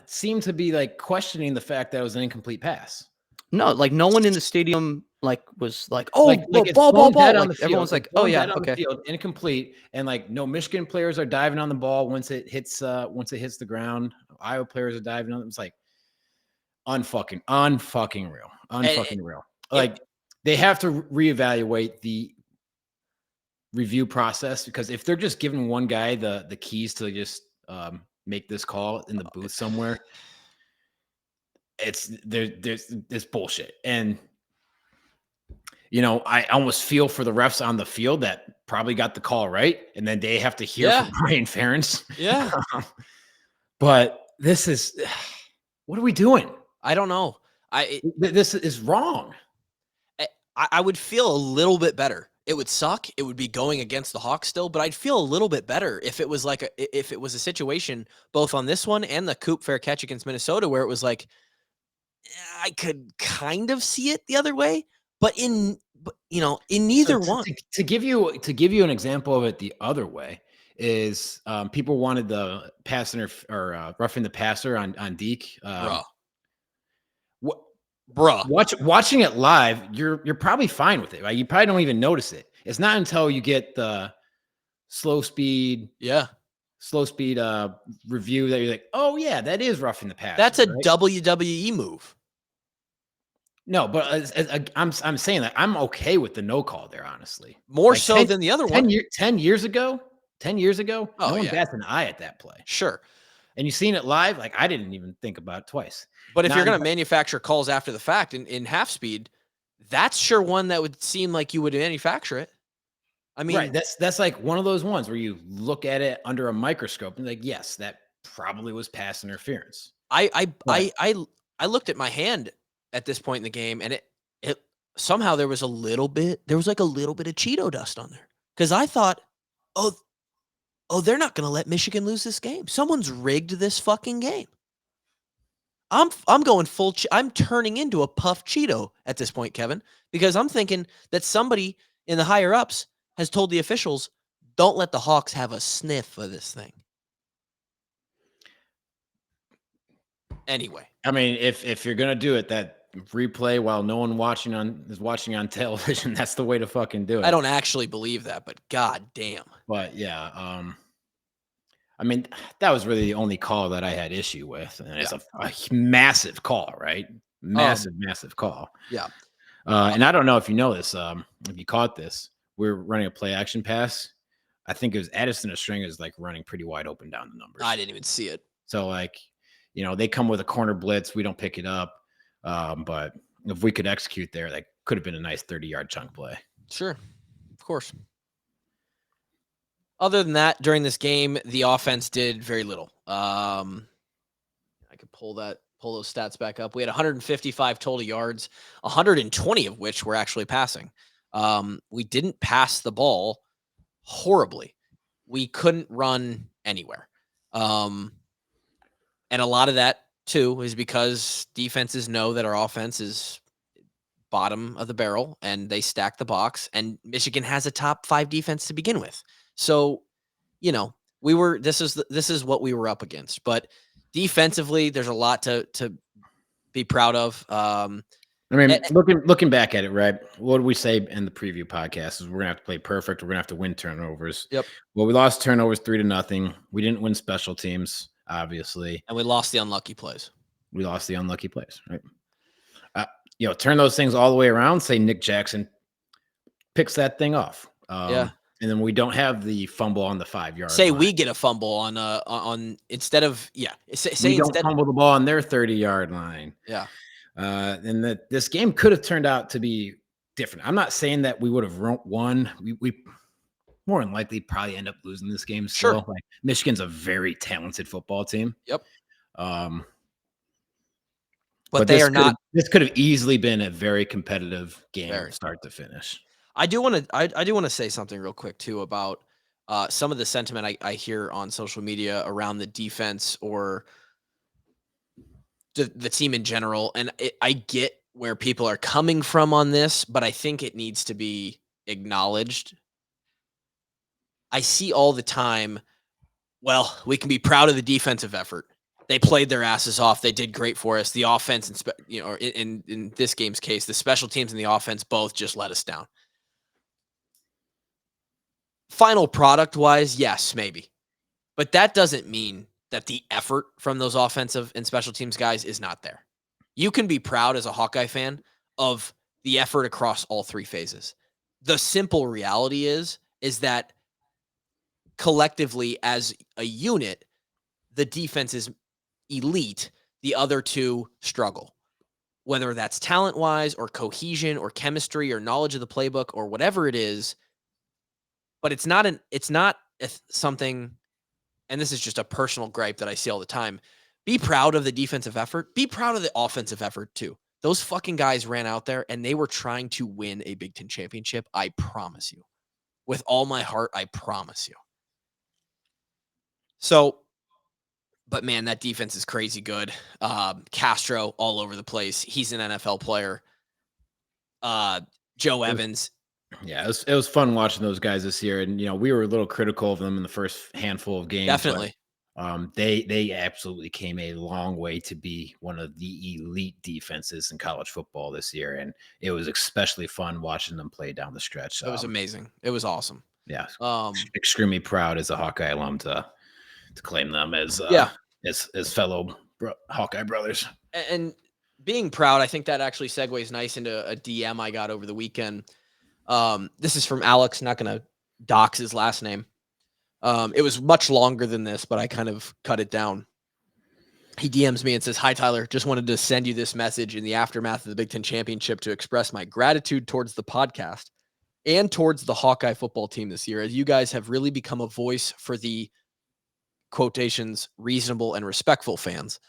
seemed to be like questioning the fact that it was an incomplete pass. No, like no one in the stadium was like, oh, like well, it's ball. dead on Like the field. everyone's like, It's oh bone yeah, dead on the okay. field, incomplete, and like no Michigan players are diving on the ball once it hits the ground. Iowa players are diving on it. It's like unfucking real. Like they have to reevaluate the review process, because if they're just giving one guy the keys to just make this call in the booth somewhere, there's bullshit. And I almost feel for the refs on the field that probably got the call right, and then they have to hear from Brian Ferentz. Yeah. But this is, what are we doing? I don't know. This is wrong. I would feel a little bit better. It would suck. It would be going against the Hawks still, but I'd feel a little bit better if it was a situation both on this one and the Coop fair catch against Minnesota where it was like I could kind of see it the other way, but in neither one. To give you an example of it the other way is people wanted the pass or roughing the passer on Deke. Watching it live, you're probably fine with it, right? You probably don't even notice it. It's not until you get the slow speed review that you're like, oh yeah, that is roughing the passer. That's a WWE move. No, but I'm saying that I'm okay with the no call there, honestly. More like so than the other one. 10 years ago, no one bats an eye at that play. Sure. And you've seen it live, like I didn't even think about it twice. But if you're going to manufacture calls after the fact in half speed, that's sure one that would seem like you would manufacture it. I mean, right. That's like one of those ones where you look at it under a microscope and like, yes, that probably was pass interference. I looked at my hand at this point in the game, and it somehow there was like a little bit of Cheeto dust on there, because I thought, oh, they're not going to let Michigan lose this game. Someone's rigged this fucking game. I'm going full. I'm turning into a puffed Cheeto at this point, Kevin, because I'm thinking that somebody in the higher ups has told the officials, don't let the Hawks have a sniff of this thing. Anyway, I mean, if you're gonna do it, that replay while no one is watching on television, that's the way to fucking do it. I don't actually believe that, but god damn. But yeah, I mean, that was really the only call that I had issue with, and it's a massive call, right? Massive call. Yeah. And I don't know if you know this, if you caught this, we're running a play action pass. I think it was Addison Estringa is like running pretty wide open down the numbers. I didn't even see it. So like, they come with a corner blitz. We don't pick it up. But if we could execute there, that could have been a nice 30-yard chunk play. Sure. Of course. Other than that, during this game, the offense did very little. I could pull those stats back up. We had 155 total yards, 120 of which were actually passing. We didn't pass the ball horribly. We couldn't run anywhere. And a lot of that, too, is because defenses know that our offense is bottom of the barrel, and they stack the box, and Michigan has a top 5 defense to begin with. So, this is what we were up against. But defensively, there's a lot to be proud of. I mean, looking back at it, right? What did we say in the preview podcast? Is we're gonna have to play perfect. We're gonna have to win turnovers. Yep. Well, we lost turnovers 3-0. We didn't win special teams, obviously, and we lost the unlucky plays. Right? Turn those things all the way around. Say Nick Jackson picks that thing off. And then we don't have the fumble on the 5-yard line. We get a fumble on instead of fumble the ball on their 30-yard line. Yeah. And this game could have turned out to be different. I'm not saying that we would have won. We more than likely probably end up losing this game. Still. Sure. Like, Michigan's a very talented football team. Yep. But they are not. This could have easily been a very competitive game, start to finish. I do want to say something real quick too about some of the sentiment I hear on social media around the defense or the team in general, and I get where people are coming from on this, but I think it needs to be acknowledged. I see all the time, well, we can be proud of the defensive effort. They played their asses off. They did great for us. The offense and in this game's case, the special teams and the offense both just let us down. Final product wise, yes, maybe. But that doesn't mean that the effort from those offensive and special teams guys is not there. You can be proud as a Hawkeye fan of the effort across all three phases. The simple reality is that collectively as a unit, the defense is elite. The other two struggle, whether that's talent-wise or cohesion or chemistry or knowledge of the playbook or whatever it is. But it's not something, and this is just a personal gripe that I see all the time. Be proud of the defensive effort. Be proud of the offensive effort too. Those fucking guys ran out there and they were trying to win a Big Ten championship. I promise you. With all my heart, I promise you. So, but man, that defense is crazy good. Castro all over the place. He's an NFL player. Joe Evans. Yeah, it was fun watching those guys this year, and we were a little critical of them in the first handful of games. Definitely. But, they absolutely came a long way to be one of the elite defenses in college football this year, and it was especially fun watching them play down the stretch. It was amazing. It was awesome. Yeah, extremely proud as a Hawkeye alum to claim them as fellow Hawkeye brothers. And being proud, I think that actually segues nice into a DM I got over the weekend. This is from Alex, not going to dox his last name. It was much longer than this, but I kind of cut it down. He DMs me and says, "Hi, Tyler. Just wanted to send you this message in the aftermath of the Big Ten Championship to express my gratitude towards the podcast and towards the Hawkeye football team this year, as you guys have really become a voice for the quotations reasonable and respectful fans.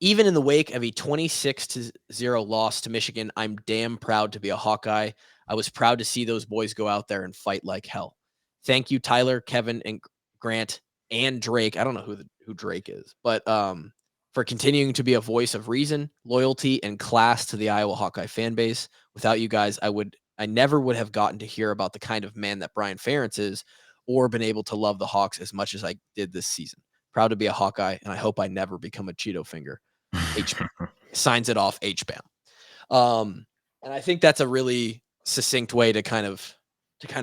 Even in the wake of a 26-0 loss to Michigan, I'm damn proud to be a Hawkeye. I was proud to see those boys go out there and fight like hell. Thank you, Tyler, Kevin, and Grant, and Drake." I don't know who Drake is, but for continuing to be a voice of reason, loyalty, and class to the Iowa Hawkeye fan base. Without you guys, I never would have gotten to hear about the kind of man that Brian Ferentz is, or been able to love the Hawks as much as I did this season. Proud to be a Hawkeye, and I hope I never become a Cheeto finger. Signs it off, HBAM. And I think that's a really succinct way to kind of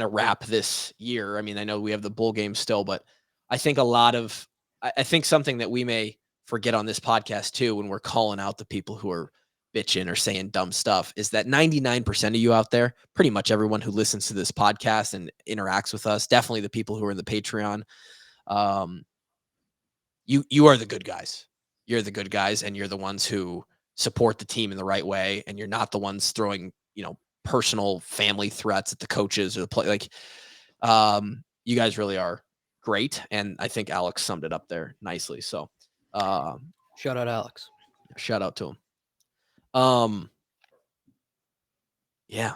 wrap this year. I mean, I know we have the bowl game still, but I think I think something that we may forget on this podcast too, when we're calling out the people who are bitching or saying dumb stuff, is that 99% of you out there, pretty much everyone who listens to this podcast and interacts with us, definitely the people who are in the Patreon, you are the good guys. You're the good guys, and you're the ones who support the team in the right way, and you're not the ones throwing, personal family threats at the coaches or the play. Like, you guys really are great, and I think Alex summed it up there nicely. So, shout out Alex. Shout out to him. Yeah.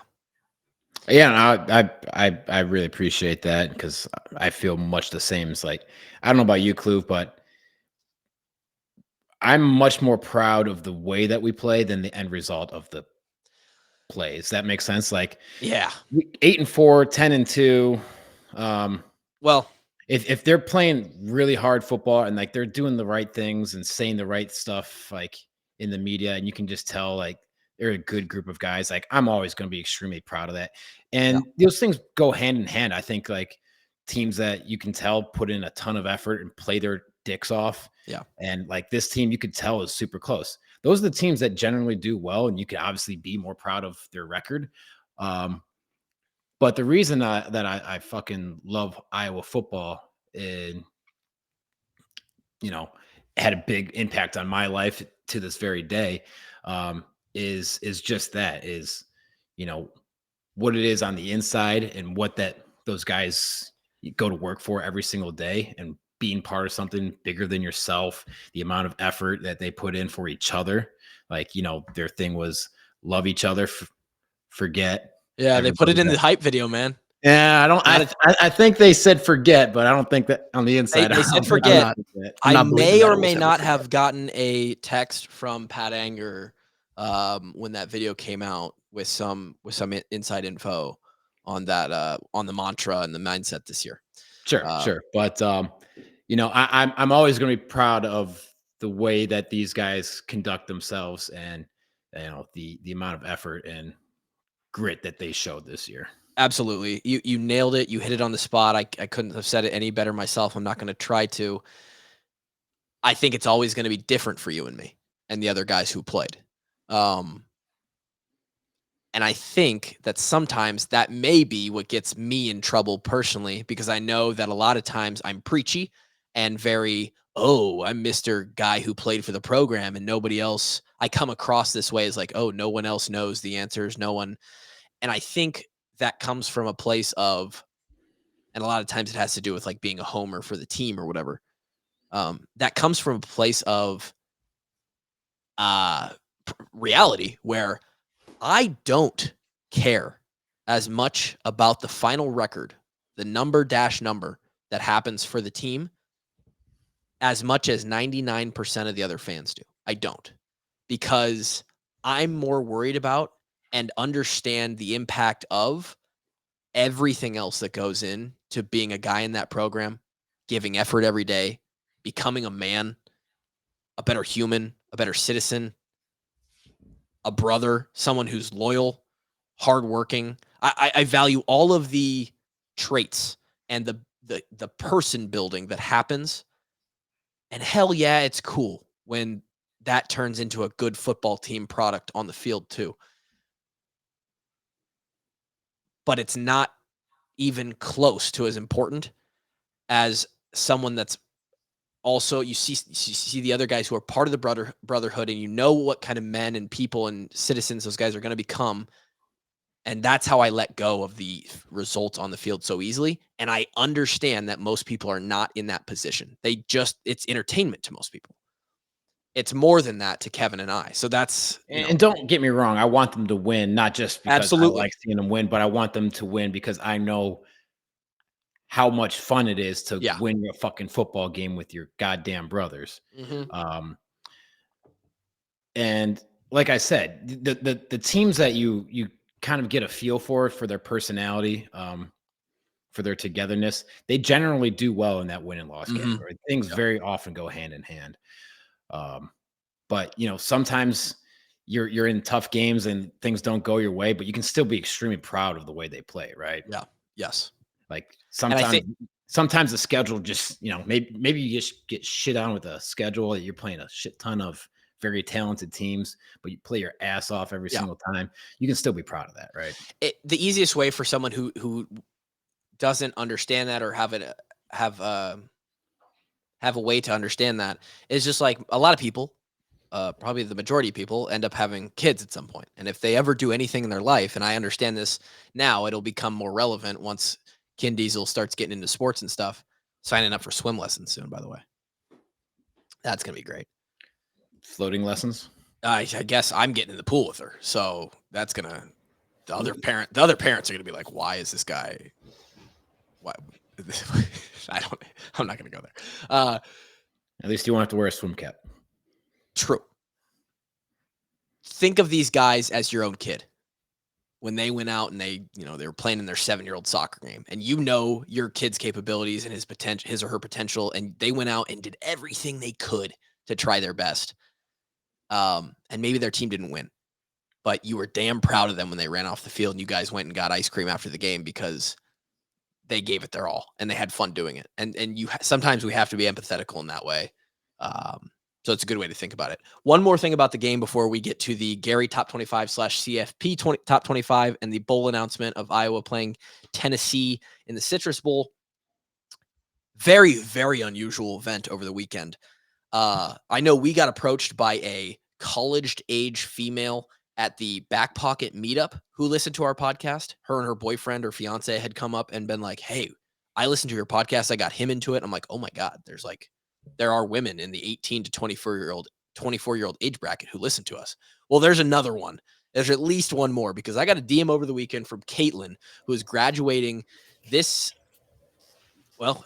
Yeah, I really appreciate that, because I feel much the same. It's like, I don't know about you, Kluve, but I'm much more proud of the way that we play than the end result of the plays. That makes sense. Like, yeah, 8-4, 10-2. Well, if they're playing really hard football and like they're doing the right things and saying the right stuff, like in the media, and you can just tell like they're a good group of guys, like I'm always going to be extremely proud of that. And those things go hand in hand. I think like teams that you can tell put in a ton of effort and play their dicks off. Yeah. And like this team, you could tell is super close. Those are the teams that generally do well, and you can obviously be more proud of their record. But the reason that I fucking love Iowa football and, had a big impact on my life to this very day, is just that, is, what it is on the inside and what those guys go to work for every single day, and being part of something bigger than yourself, the amount of effort that they put in for each other. Like, their thing was love each other, forget. Yeah, they put it in the hype video, man. Yeah, I think they said forget, but I don't think that on the inside. They said forget. I may or may not have gotten a text from Pat Anger when that video came out with some inside info on that, on the mantra and the mindset this year. Sure. But I'm always going to be proud of the way that these guys conduct themselves and the amount of effort and grit that they showed this year. Absolutely. You nailed it. You hit it on the spot. I couldn't have said it any better myself. I'm not going to try to. I think it's always going to be different for you and me and the other guys who played. And I think that sometimes that may be what gets me in trouble personally, because I know that a lot of times I'm preachy and very, I'm Mr. Guy who played for the program and nobody else. I come across this way as like, no one else knows the answers. No one. And I think that comes from a place of, and a lot of times it has to do with like being a homer for the team or whatever. That comes from a place of reality where I don't care as much about the final record, the number that happens for the team, as much as 99% of the other fans do. I don't, because I'm more worried about and understand the impact of everything else that goes in to being a guy in that program, giving effort every day, becoming a man, a better human, a better citizen, a brother, someone who's loyal, hardworking. I value all of the traits and the person building that happens. And hell yeah, it's cool when that turns into a good football team product on the field too. But it's not even close to as important as someone that's also, you see the other guys who are part of the brotherhood, and you know what kind of men and people and citizens those guys are going to become. And that's how I let go of the results on the field so easily. And I understand that most people are not in that position. It's entertainment to most people. It's more than that to Kevin and I. So that's, and don't get me wrong, I want them to win, not just because absolutely. I like seeing them win, but I want them to win because I know how much fun it is to win your fucking football game with your goddamn brothers. Mm-hmm. And like I said, the teams that you kind of get a feel for their personality, for their togetherness, they generally do well in that win and loss Mm-hmm. category. Things very often go hand in hand. But sometimes you're in tough games and things don't go your way, but you can still be extremely proud of the way they play, right? Yeah. Yes. Like And sometimes the schedule just, maybe you just get shit on with a schedule. You're playing a shit ton of very talented teams, but you play your ass off every single time. You can still be proud of that, right? The easiest way for someone who doesn't understand that or have a way to understand that is just like a lot of people, probably the majority of people, end up having kids at some point. And if they ever do anything in their life, and I understand this now, it'll become more relevant once Ken Diesel starts getting into sports and stuff, signing up for swim lessons soon, by the way. That's going to be great. Floating lessons? I guess I'm getting in the pool with her. So that's going to, the other parents are going to be like, why is this guy, why? I'm not going to go there. At least you won't have to wear a swim cap. True. Think of these guys as your own kid. When they went out and they were playing in their 7-year-old soccer game, and your kid's capabilities and his or her potential, and they went out and did everything they could to try their best. And maybe their team didn't win, but you were damn proud of them when they ran off the field and you guys went and got ice cream after the game because they gave it their all and they had fun doing it. And sometimes we have to be empathetical in that way. So it's a good way to think about it. One more thing about the game before we get to the Gary top 25 / CFP top 25 and the bowl announcement of Iowa playing Tennessee in the Citrus Bowl. Very, very unusual event over the weekend. I know we got approached by a college age female at the Back Pocket meetup who listened to our podcast. Her and her boyfriend or fiance had come up and been like, hey, I listened to your podcast. I got him into it. I'm like, oh my God, there are women in the 18 to 24-year-old age bracket who listen to us. Well, there's another one. There's at least one more because I got a DM over the weekend from Caitlin, who is graduating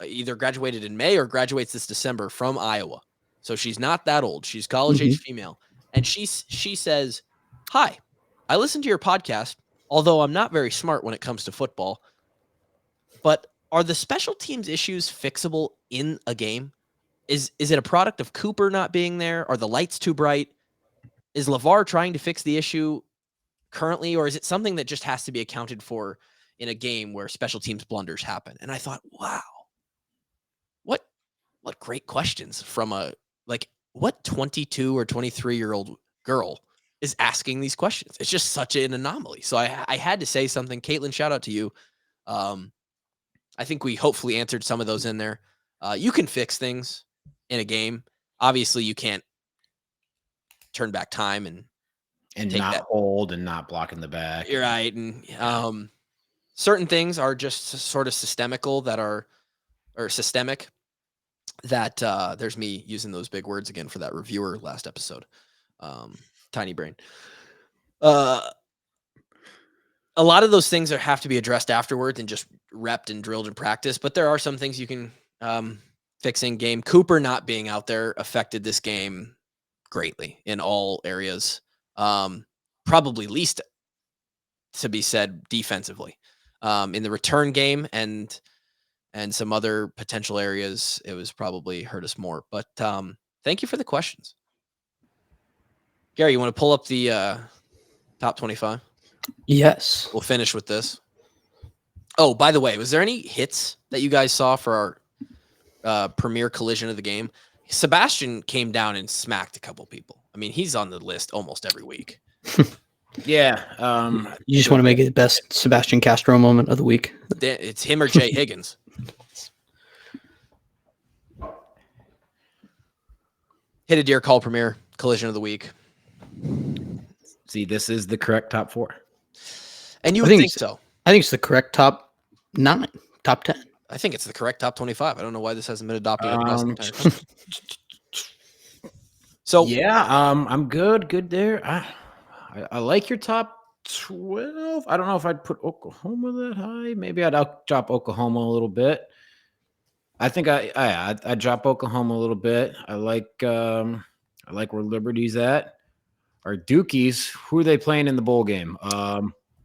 either graduated in May or graduates this December from Iowa. So she's not that old. She's college age female. And she says, hi, I listen to your podcast, although I'm not very smart when it comes to football, but are the special teams issues fixable in a game? Is it a product of Cooper not being there? Are the lights too bright? Is LeVar trying to fix the issue currently, or is it something that just has to be accounted for in a game where special teams blunders happen? And I thought, wow, what great questions from what 22 or 23-year-old girl is asking these questions. It's just such an anomaly. So I had to say something. Caitlin, shout out to you. I think we hopefully answered some of those in there. You can fix things in a game. Obviously, you can't turn back time and not hold and not blocking the back. You're right. And certain things are just sort of systemic that there's me using those big words again for that reviewer last episode. Tiny brain. A lot of those things have to be addressed afterwards and just repped and drilled in practice, but there are some things you can fix in game. Cooper not being out there affected this game greatly in all areas. Probably least to be said defensively. In the return game and some other potential areas, it was probably hurt us more. But thank you for the questions. Gary, you want to pull up the top 25? Yes. We'll finish with this. Oh, by the way, was there any hits that you guys saw for our premier collision of the game? Sebastian came down and smacked a couple people. I mean, he's on the list almost every week. Yeah. You just want to make it the best Sebastian Castro moment of the week. It's him or Jay Higgins. Hit a deer call premier collision of the week. See, this is the correct top 4. And you would think so. I think it's the correct top 9, top 10. I think it's the correct top 25. I don't know why this hasn't been adopted across the entire country. So yeah, I'm good there. I like your top 12. I don't know if I'd put Oklahoma that high. Maybe I'd drop Oklahoma a little bit. I think I'd drop Oklahoma a little bit. I like where Liberty's at. Our Dukies, who are they playing in the bowl game?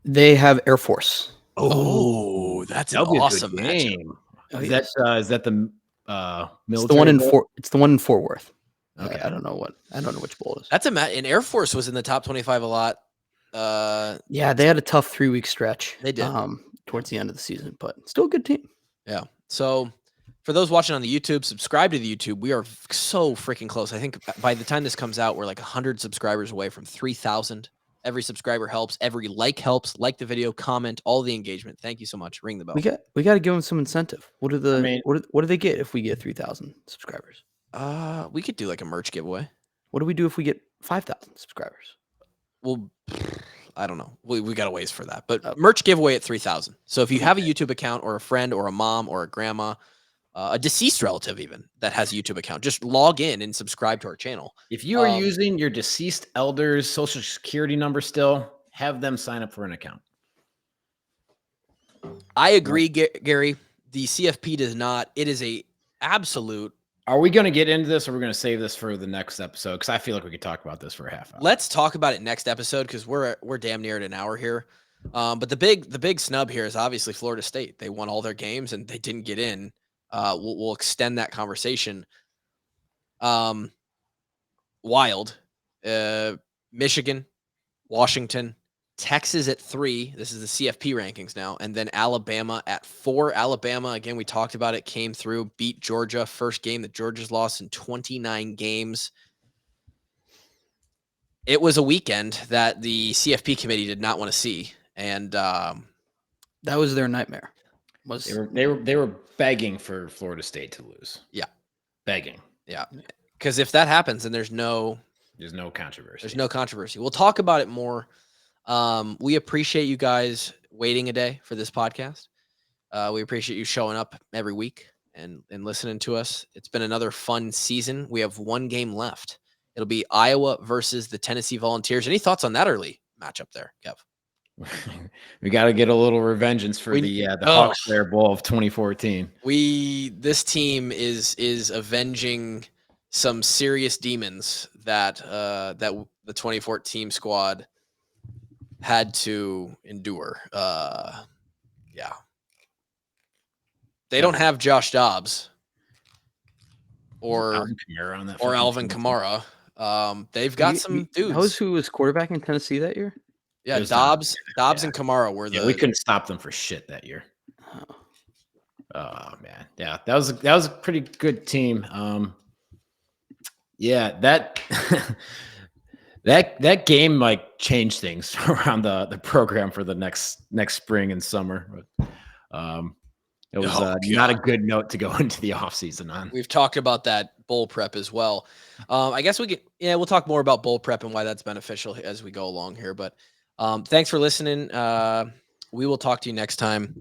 They have Air Force. Oh, that's an awesome game. Is that the military? It's the one in Fort Worth. Okay. I don't know which bowl it is. That's and Air Force was in the top 25 a lot. Yeah, they had a tough 3-week stretch. They did towards the end of the season, but still a good team. Yeah. So for those watching on the YouTube, subscribe to the YouTube. We are so freaking close. I think by the time this comes out, we're like 100 subscribers away from 3,000. Every subscriber helps. Every like helps. Like the video, comment, all the engagement. Thank you so much. Ring the bell. We got to give them some incentive. What do they get if we get 3,000 subscribers? We could do like a merch giveaway. What do we do if we get 5,000 subscribers? Well, I don't know. We got a ways for that. But merch giveaway at 3,000. So if you have a YouTube account or a friend or a mom or a grandma, a deceased relative even that has a YouTube account, just log in and subscribe to our channel. If you are using your deceased elder's social security number still, have them sign up for an account. I agree, Gary. The CFP does not. It is a absolute. Are we going to get into this, or are we going to save this for the next episode? Because I feel like we could talk about this for a half hour. Let's talk about it next episode because we're damn near at an hour here. But the big snub here is obviously Florida State. They won all their games and they didn't get in. We'll extend that conversation. Wild. Michigan, Washington, Texas at 3. This is the CFP rankings now. And then Alabama at 4. Alabama, again, we talked about it, came through, beat Georgia. First game that Georgia's lost in 29 games. It was a weekend that the CFP committee did not want to see. And that was their nightmare. They were begging for Florida State to lose. Yeah. Begging. Yeah. Because if that happens, then there's no controversy. There's no controversy. We'll talk about it more. We appreciate you guys waiting a day for this podcast. We appreciate you showing up every week and listening to us. It's been another fun season. We have one game left. It'll be Iowa versus the Tennessee Volunteers. Any thoughts on that early matchup there, Kev? We got to get a little revengeance for the Hawks Slayer Bowl of 2014. This team is avenging some serious demons that the 2014 squad had to endure. They don't have Josh Dobbs or Alvin Kamara on that or fucking Alvin team, too. Kamara. They've got some That was dudes. who was quarterback in Tennessee that year. Yeah, It was Dobbs. Dobbs Yeah. and Kamara were Yeah, we the. couldn't stop them for shit that year. Oh. Oh man, yeah, that was a pretty good team. Yeah, that that game like changed things around the program for the next spring and summer. But, it was not a good note to go into the offseason on. We've talked about that bowl prep as well. I guess we'll talk more about bowl prep and why that's beneficial as we go along here. But thanks for listening. We will talk to you next time.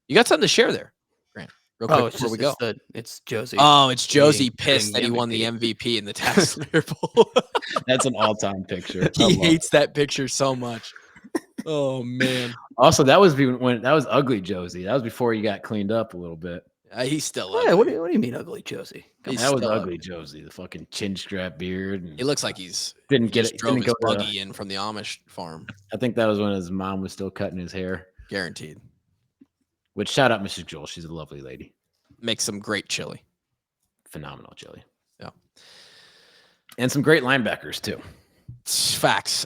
You got something to share there, Grant, real quick before we go. It's Josie. Oh, it's Josie getting pissed the that he won the MVP. MVP in the Tax Slayer Bowl. That's an all-time picture. He hates that picture so much. Oh man. Also, that was ugly Josie. That was before he got cleaned up a little bit. He's still Yeah, ugly. what do you mean, ugly Josie? That was ugly Josie. The fucking chin strap beard. And He looks like he's didn't get just it. drove Didn't his go buggy in from the Amish farm. I think that was when his mom was still cutting his hair. Guaranteed. Which shout out Mrs. Joel. She's a lovely lady. Makes some great chili. Phenomenal chili. Yeah. And some great linebackers too. Facts.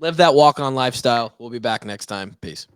Live that walk-on lifestyle. We'll be back next time. Peace.